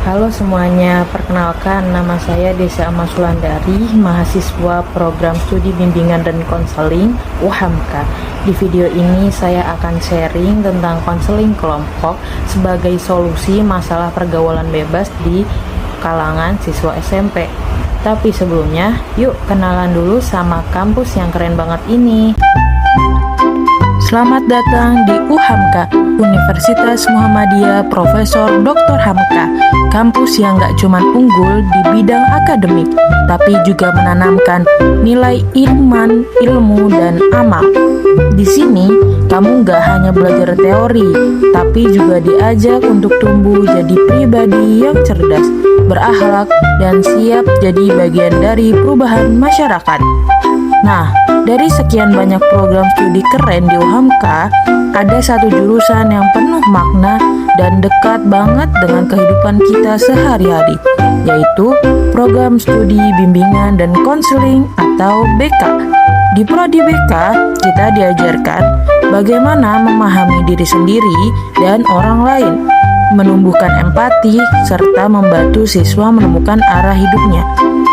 Halo semuanya, perkenalkan nama saya Desa Amal Sulandari, mahasiswa program studi bimbingan dan konseling UHAMKA. Di video ini saya akan sharing tentang konseling kelompok sebagai solusi masalah pergaulan bebas di kalangan siswa SMP. Tapi sebelumnya, yuk kenalan dulu sama kampus yang keren banget ini. Selamat datang di UHAMKA, Universitas Muhammadiyah Profesor Dr. Hamka, kampus yang gak cuma unggul di bidang akademik, tapi juga menanamkan nilai iman, ilmu, dan amal. Di sini, kamu gak hanya belajar teori, tapi juga diajak untuk tumbuh jadi pribadi yang cerdas, berakhlak, dan siap jadi bagian dari perubahan masyarakat. Nah, dari sekian banyak program studi keren di UHAMKA, ada satu jurusan yang penuh makna dan dekat banget dengan kehidupan kita sehari-hari, yaitu program studi bimbingan dan konseling atau BK. Di prodi BK, kita diajarkan bagaimana memahami diri sendiri dan orang lain, menumbuhkan empati, serta membantu siswa menemukan arah hidupnya.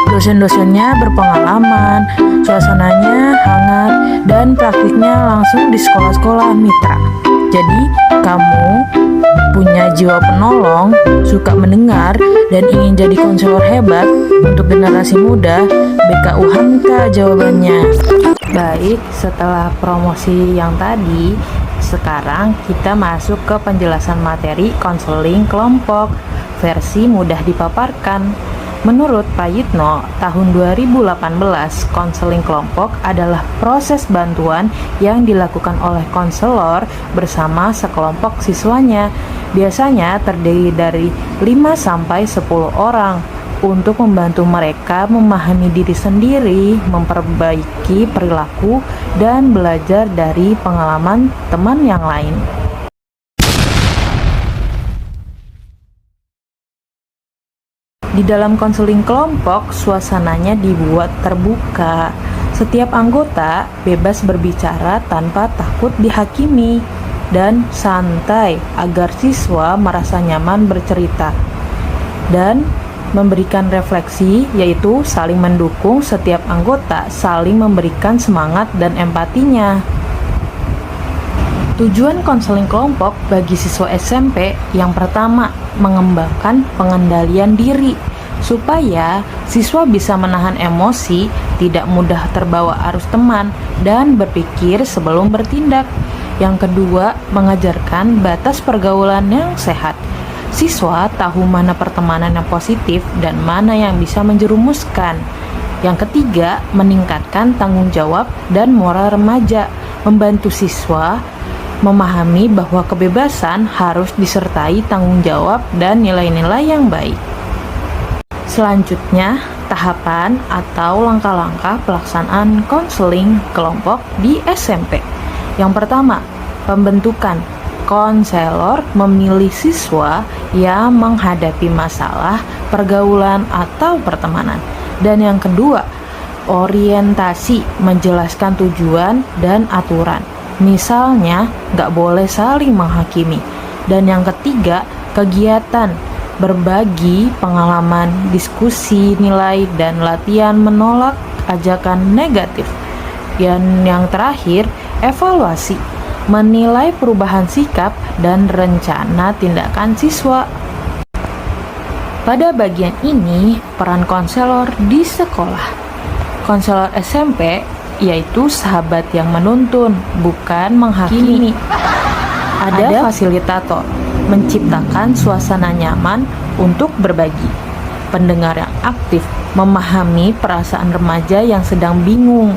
Dosen-dosennya berpengalaman, suasananya hangat, dan praktiknya langsung di sekolah-sekolah mitra. Jadi, kamu punya jiwa penolong, suka mendengar, dan ingin jadi konselor hebat untuk generasi muda, BK UHAMKA jawabannya. Baik, setelah promosi yang tadi, sekarang kita masuk ke penjelasan materi konseling kelompok versi mudah dipaparkan. Menurut Pak Yitno, tahun 2018, konseling kelompok adalah proses bantuan yang dilakukan oleh konselor bersama sekelompok siswanya. Biasanya terdiri dari 5-10 orang untuk membantu mereka memahami diri sendiri, memperbaiki perilaku, dan belajar dari pengalaman teman yang lain. Di dalam konseling kelompok, suasananya dibuat terbuka. Setiap anggota bebas berbicara tanpa takut dihakimi dan santai agar siswa merasa nyaman bercerita dan memberikan refleksi, yaitu saling mendukung. Setiap anggota saling memberikan semangat dan empatinya. Tujuan konseling kelompok bagi siswa SMP yang pertama, mengembangkan pengendalian diri supaya siswa bisa menahan emosi, tidak mudah terbawa arus teman, dan berpikir sebelum bertindak. Yang kedua, mengajarkan batas pergaulan yang sehat. Siswa tahu mana pertemanan yang positif dan mana yang bisa menjerumuskan. Yang ketiga, meningkatkan tanggung jawab dan moral remaja, membantu siswa memahami bahwa kebebasan harus disertai tanggung jawab dan nilai-nilai yang baik. Selanjutnya, tahapan atau langkah-langkah pelaksanaan konseling kelompok di SMP. Yang pertama, pembentukan. Konselor memilih siswa yang menghadapi masalah pergaulan atau pertemanan. Dan yang kedua, orientasi, menjelaskan tujuan dan aturan. Misalnya, nggak boleh saling menghakimi. Dan yang ketiga, kegiatan, berbagi pengalaman, diskusi, nilai, dan latihan menolak ajakan negatif. Dan yang terakhir, evaluasi, menilai perubahan sikap dan rencana tindakan siswa. Pada bagian ini, peran konselor di sekolah. Konselor SMP yaitu sahabat yang menuntun, bukan menghakimi. Ada fasilitator, menciptakan suasana nyaman untuk berbagi. Pendengar yang aktif, memahami perasaan remaja yang sedang bingung.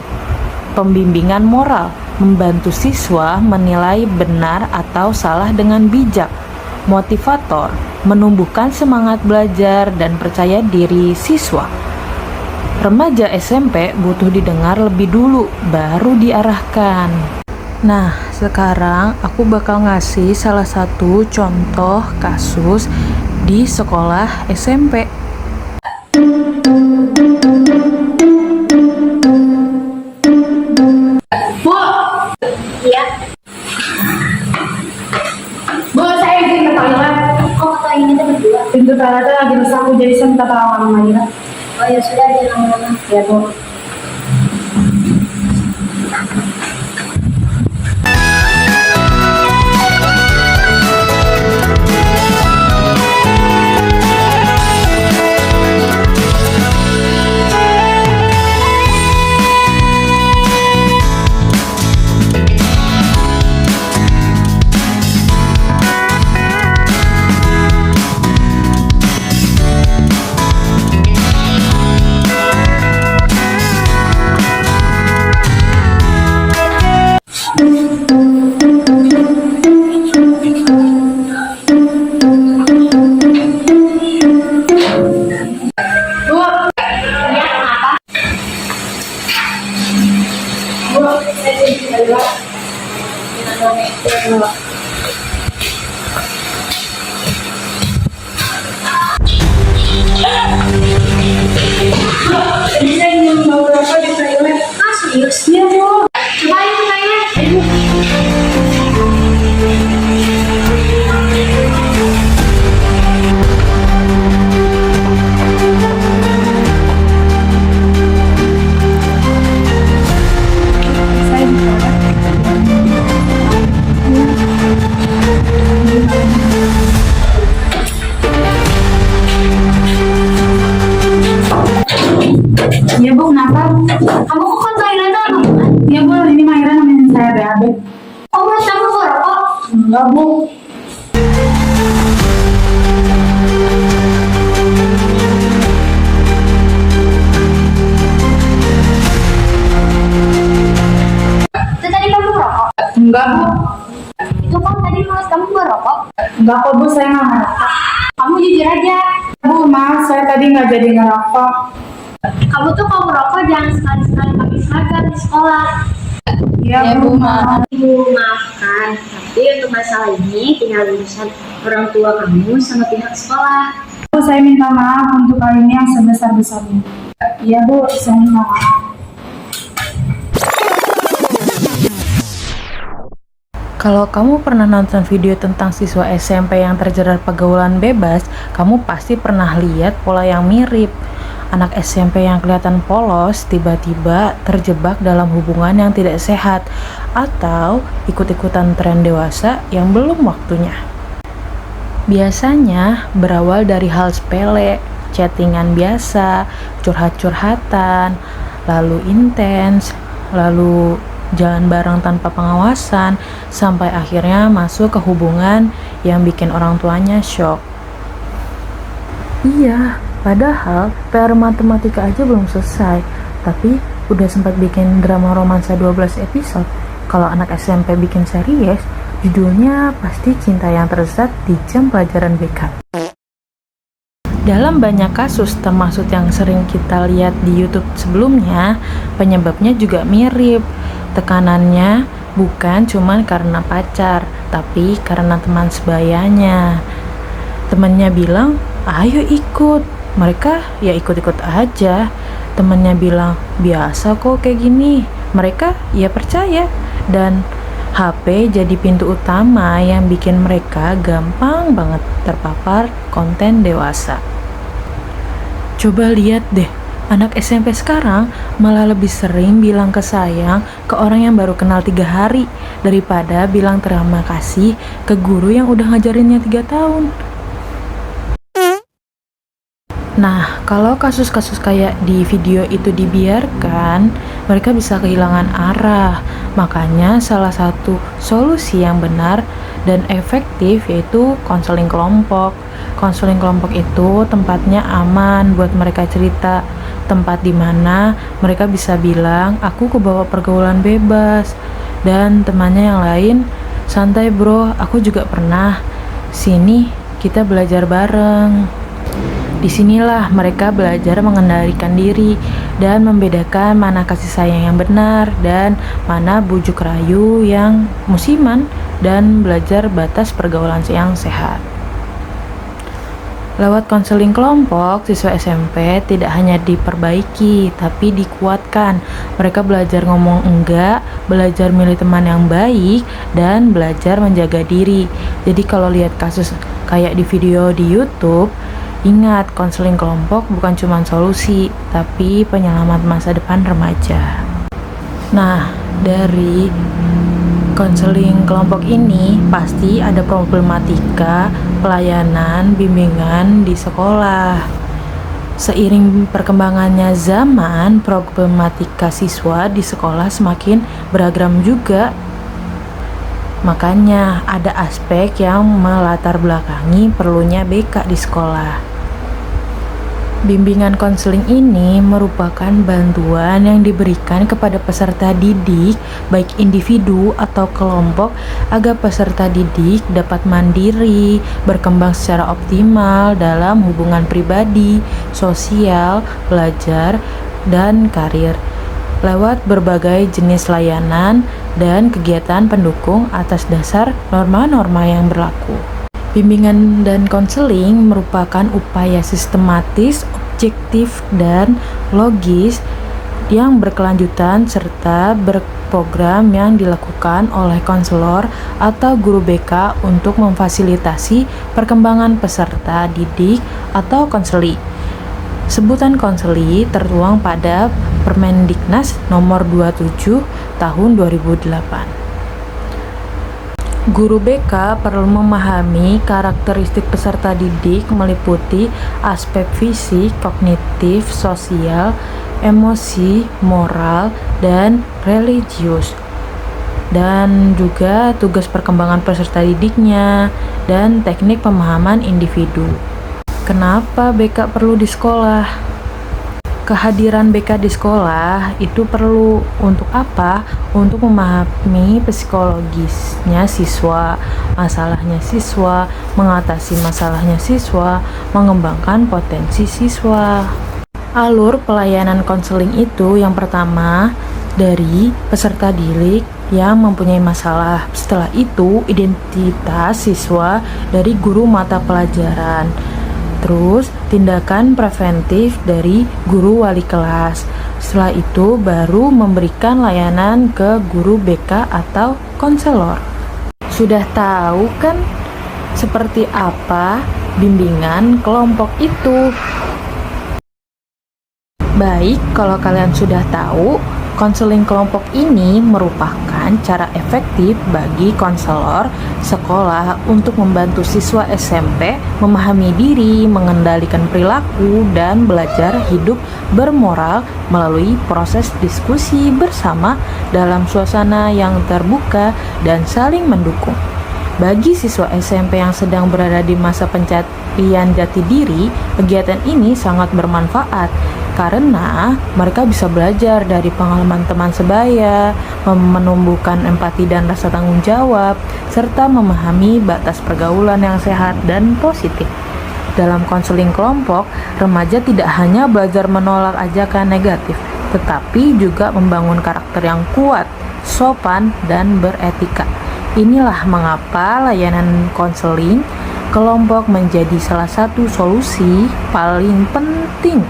Pembimbingan moral, membantu siswa menilai benar atau salah dengan bijak. Motivator, menumbuhkan semangat belajar dan percaya diri siswa. Remaja SMP butuh didengar lebih dulu, baru diarahkan. Nah, sekarang aku bakal ngasih salah satu contoh kasus di sekolah SMP. Bu, iya. Bu, saya izin ke toilet. Oh, ke toilet berdua. Pintu Zara tuh lagi bersama aku, jadi saya minta tolong sama Maira. Oh ya sudah, jangan lama-lama. Ya Bu. Ah, serius? Iya Bu. Coba ayo ke toilet. Saya di toilet. Iya Bu, kenapa? Kamu kok ke toilet apa? Iya Bu, ini Maira nemenin saya BAB. Oh, buat kamu ngerokok? Enggak Bu. Itu tadi kamu ngerokok? Enggak Bu. Itu kan tadi mulut kamu ngerokok? Enggak kok Bu, saya nggak ngerokok. Kamu jujur aja. Bu, maaf saya tadi nggak jadi ngerokok. Kamu tuh kalau ngerokok jangan sekali-sekali pakai seragam di sekolah. Iya Bu, maaf. Ibu maafkan, tapi untuk masalah ini tinggal urusan orang tua kamu sama pihak sekolah. Bu, saya minta maaf untuk kali ini yang sebesar-besarnya. Iya Bu, saya minta maaf. Kalau kamu pernah nonton video tentang siswa SMP yang terjerat pergaulan bebas, kamu pasti pernah lihat pola yang mirip. Anak SMP yang kelihatan polos tiba-tiba terjebak dalam hubungan yang tidak sehat atau ikut-ikutan tren dewasa yang belum waktunya. Biasanya berawal dari hal sepele, chattingan biasa, curhat-curhatan, lalu intens, lalu jalan bareng tanpa pengawasan, sampai akhirnya masuk ke hubungan yang bikin orang tuanya shock. Iya, padahal PR matematika aja belum selesai, tapi udah sempat bikin drama romansa 12 episode. Kalau anak SMP bikin series, judulnya pasti Cinta yang Tersesat di Jam Pelajaran BK. Dalam banyak kasus, termasuk yang sering kita lihat di YouTube sebelumnya, penyebabnya juga mirip. Tekanannya bukan cuma karena pacar, tapi karena teman sebayanya. Temannya bilang, ayo ikut. Mereka ya ikut-ikut aja. Temannya bilang, biasa kok kayak gini. Mereka ya percaya. Dan HP jadi pintu utama yang bikin mereka gampang banget terpapar konten dewasa. Coba lihat deh, anak SMP sekarang malah lebih sering bilang kesayang ke orang yang baru kenal 3 hari daripada bilang terima kasih ke guru yang udah ngajarinnya 3 tahun. Nah, kalau kasus-kasus kayak di video itu dibiarkan, mereka bisa kehilangan arah. Makanya salah satu solusi yang benar dan efektif yaitu konseling kelompok. Konseling kelompok itu tempatnya aman buat mereka cerita, tempat di mana mereka bisa bilang, aku kebawa pergaulan bebas. Dan temannya yang lain, santai bro, aku juga pernah. Sini kita belajar bareng. Disinilah mereka belajar mengendalikan diri dan membedakan mana kasih sayang yang benar dan mana bujuk rayu yang musiman, dan belajar batas pergaulan yang sehat. Lewat konseling kelompok, siswa SMP tidak hanya diperbaiki, tapi dikuatkan. Mereka belajar ngomong enggak, belajar milih teman yang baik, dan belajar menjaga diri. Jadi kalau lihat kasus kayak di video di YouTube, Ingat, konseling kelompok bukan cuma solusi, tapi penyelamat masa depan remaja. Nah, dari konseling kelompok ini pasti ada problematika pelayanan bimbingan di sekolah. Seiring perkembangannya zaman, problematika siswa di sekolah semakin beragam juga. Makanya ada aspek yang melatar belakangi perlunya BK di sekolah. Bimbingan konseling ini merupakan bantuan yang diberikan kepada peserta didik, baik individu atau kelompok, agar peserta didik dapat mandiri, berkembang secara optimal dalam hubungan pribadi, sosial, belajar, dan karir, lewat berbagai jenis layanan dan kegiatan pendukung atas dasar norma-norma yang berlaku. Bimbingan dan konseling merupakan upaya sistematis, objektif, dan logis yang berkelanjutan serta berprogram yang dilakukan oleh konselor atau guru BK untuk memfasilitasi perkembangan peserta didik atau konseli. Sebutan konseli tertuang pada Permendiknas nomor 27 tahun 2008. Guru BK perlu memahami karakteristik peserta didik meliputi aspek fisik, kognitif, sosial, emosi, moral, dan religius, dan juga tugas perkembangan peserta didiknya dan teknik pemahaman individu. Kenapa BK perlu di sekolah? Kehadiran BK di sekolah itu perlu untuk apa? Untuk memahami psikologisnya siswa, masalahnya siswa, mengatasi masalahnya siswa, mengembangkan potensi siswa. Alur pelayanan konseling itu yang pertama dari peserta didik yang mempunyai masalah. Setelah itu identitas siswa dari guru mata pelajaran. Terus tindakan preventif dari guru wali kelas. Setelah itu baru memberikan layanan ke guru BK atau konselor. Sudah tahu kan seperti apa bimbingan kelompok itu? Baik, kalau kalian sudah tahu, konseling kelompok ini merupakan cara efektif bagi konselor sekolah untuk membantu siswa SMP memahami diri, mengendalikan perilaku, dan belajar hidup bermoral melalui proses diskusi bersama dalam suasana yang terbuka dan saling mendukung. Bagi siswa SMP yang sedang berada di masa pencarian jati diri, kegiatan ini sangat bermanfaat karena mereka bisa belajar dari pengalaman teman sebaya, menumbuhkan empati dan rasa tanggung jawab, serta memahami batas pergaulan yang sehat dan positif. Dalam konseling kelompok, remaja tidak hanya belajar menolak ajakan negatif, tetapi juga membangun karakter yang kuat, sopan, dan beretika. Inilah mengapa layanan konseling kelompok menjadi salah satu solusi paling penting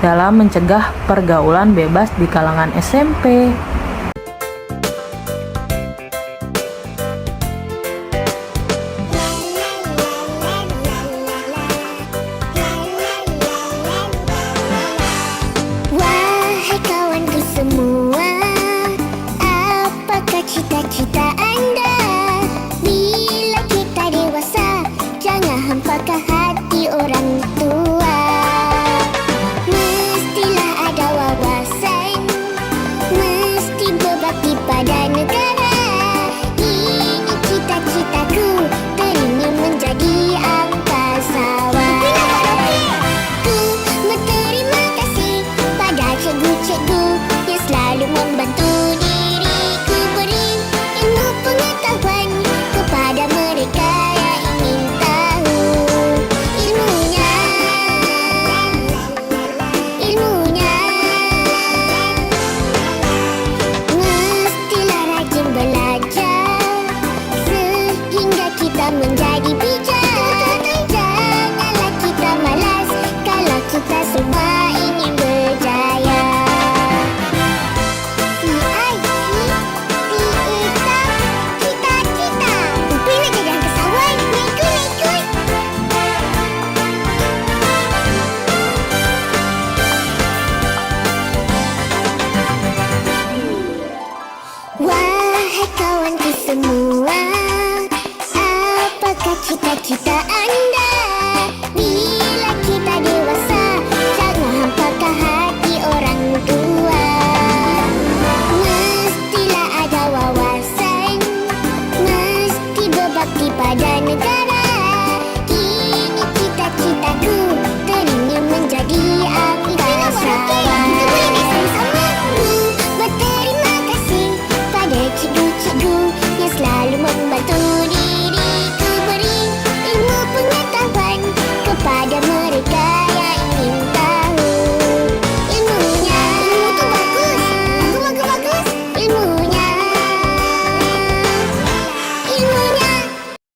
dalam mencegah pergaulan bebas di kalangan SMP.